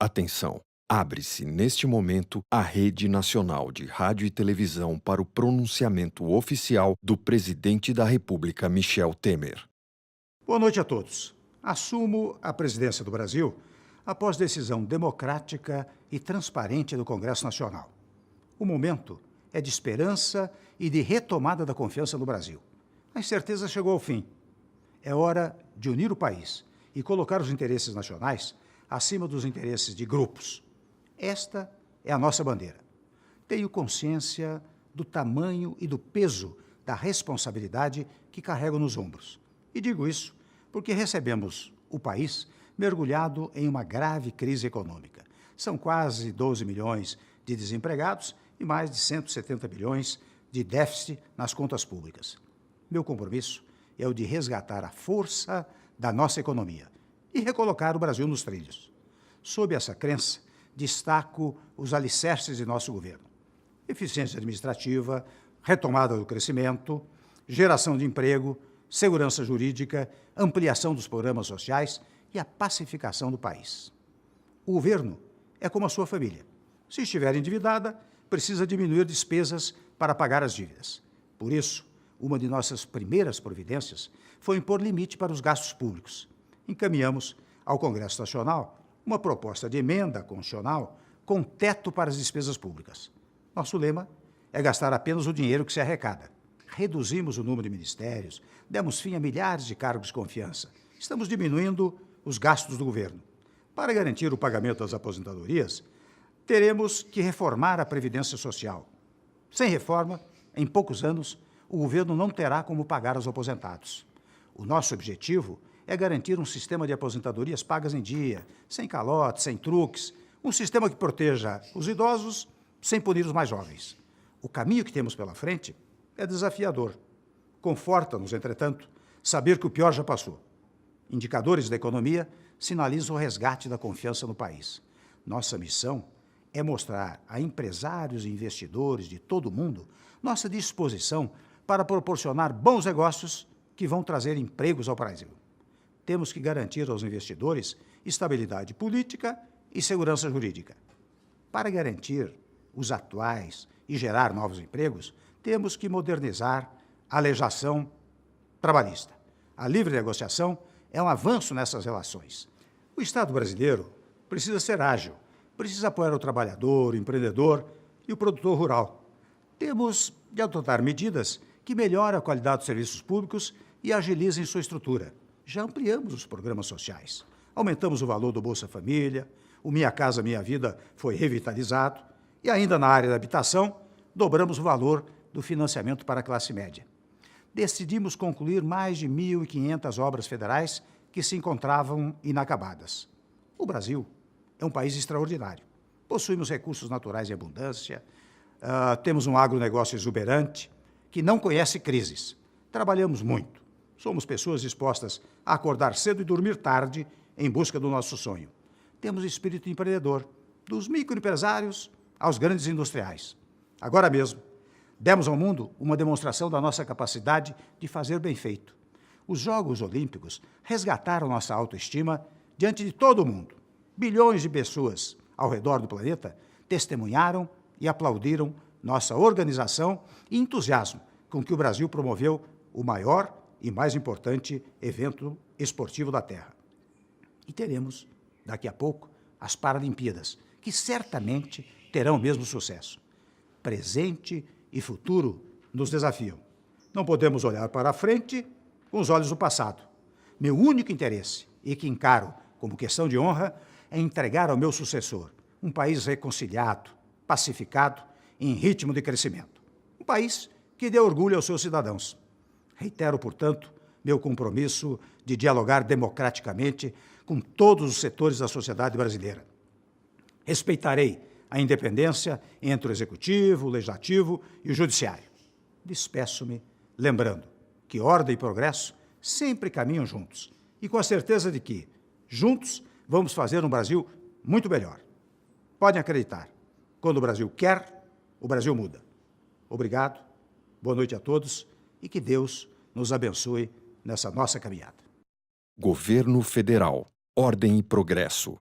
Atenção! Abre-se, neste momento, a Rede Nacional de Rádio e Televisão para o pronunciamento oficial do Presidente da República, Michel Temer. Boa noite a todos. Assumo a presidência do Brasil após decisão democrática e transparente do Congresso Nacional. O momento é de esperança e de retomada da confiança no Brasil. A incerteza chegou ao fim. É hora de unir o país e colocar os interesses nacionais acima dos interesses de grupos. Esta é a nossa bandeira. Tenho consciência do tamanho e do peso da responsabilidade que carrego nos ombros. E digo isso porque recebemos o país mergulhado em uma grave crise econômica. São quase 12 milhões de desempregados e mais de 170 bilhões de déficit nas contas públicas. Meu compromisso é o de resgatar a força da nossa economia e recolocar o Brasil nos trilhos. Sob essa crença, destaco os alicerces de nosso governo: eficiência administrativa, retomada do crescimento, geração de emprego, segurança jurídica, ampliação dos programas sociais e a pacificação do país. O governo é como a sua família. Se estiver endividada, precisa diminuir despesas para pagar as dívidas. Por isso, uma de nossas primeiras providências foi impor limite para os gastos públicos. Encaminhamos ao Congresso Nacional uma proposta de emenda constitucional com teto para as despesas públicas. Nosso lema é gastar apenas o dinheiro que se arrecada. Reduzimos o número de ministérios, demos fim a milhares de cargos de confiança. Estamos diminuindo os gastos do governo. Para garantir o pagamento das aposentadorias, teremos que reformar a Previdência Social. Sem reforma, em poucos anos, o governo não terá como pagar aos aposentados. O nosso objetivo é garantir um sistema de aposentadorias pagas em dia, sem calotes, sem truques, um sistema que proteja os idosos sem punir os mais jovens. O caminho que temos pela frente é desafiador. Conforta-nos, entretanto, saber que o pior já passou. Indicadores da economia sinalizam o resgate da confiança no país. Nossa missão é mostrar a empresários e investidores de todo o mundo nossa disposição para proporcionar bons negócios que vão trazer empregos ao Brasil. Temos que garantir aos investidores estabilidade política e segurança jurídica. Para garantir os atuais e gerar novos empregos, temos que modernizar a legislação trabalhista. A livre negociação é um avanço nessas relações. O Estado brasileiro precisa ser ágil, precisa apoiar o trabalhador, o empreendedor e o produtor rural. Temos de adotar medidas que melhorem a qualidade dos serviços públicos e agilizem sua estrutura. Já ampliamos os programas sociais, aumentamos o valor do Bolsa Família, o Minha Casa Minha Vida foi revitalizado e ainda na área da habitação, dobramos o valor do financiamento para a classe média. Decidimos concluir mais de 1.500 obras federais que se encontravam inacabadas. O Brasil é um país extraordinário. Possuímos recursos naturais em abundância, temos um agronegócio exuberante que não conhece crises. Trabalhamos muito. Somos pessoas dispostas a acordar cedo e dormir tarde em busca do nosso sonho. Temos espírito empreendedor, dos microempresários aos grandes industriais. Agora mesmo, demos ao mundo uma demonstração da nossa capacidade de fazer bem feito. Os Jogos Olímpicos resgataram nossa autoestima diante de todo o mundo. Bilhões de pessoas ao redor do planeta testemunharam e aplaudiram nossa organização e entusiasmo com que o Brasil promoveu o maior e mais importante evento esportivo da Terra. E teremos, daqui a pouco, as Paralimpíadas, que certamente terão o mesmo sucesso. Presente e futuro nos desafiam. Não podemos olhar para a frente com os olhos do passado. Meu único interesse, e que encaro como questão de honra, é entregar ao meu sucessor um país reconciliado, pacificado e em ritmo de crescimento. Um país que dê orgulho aos seus cidadãos. Reitero, portanto, meu compromisso de dialogar democraticamente com todos os setores da sociedade brasileira. Respeitarei a independência entre o Executivo, o Legislativo e o Judiciário. Despeço-me lembrando que ordem e progresso sempre caminham juntos e com a certeza de que, juntos, vamos fazer um Brasil muito melhor. Podem acreditar, quando o Brasil quer, o Brasil muda. Obrigado, boa noite a todos e que Deus nos abençoe nessa nossa caminhada. Governo Federal. Ordem e progresso.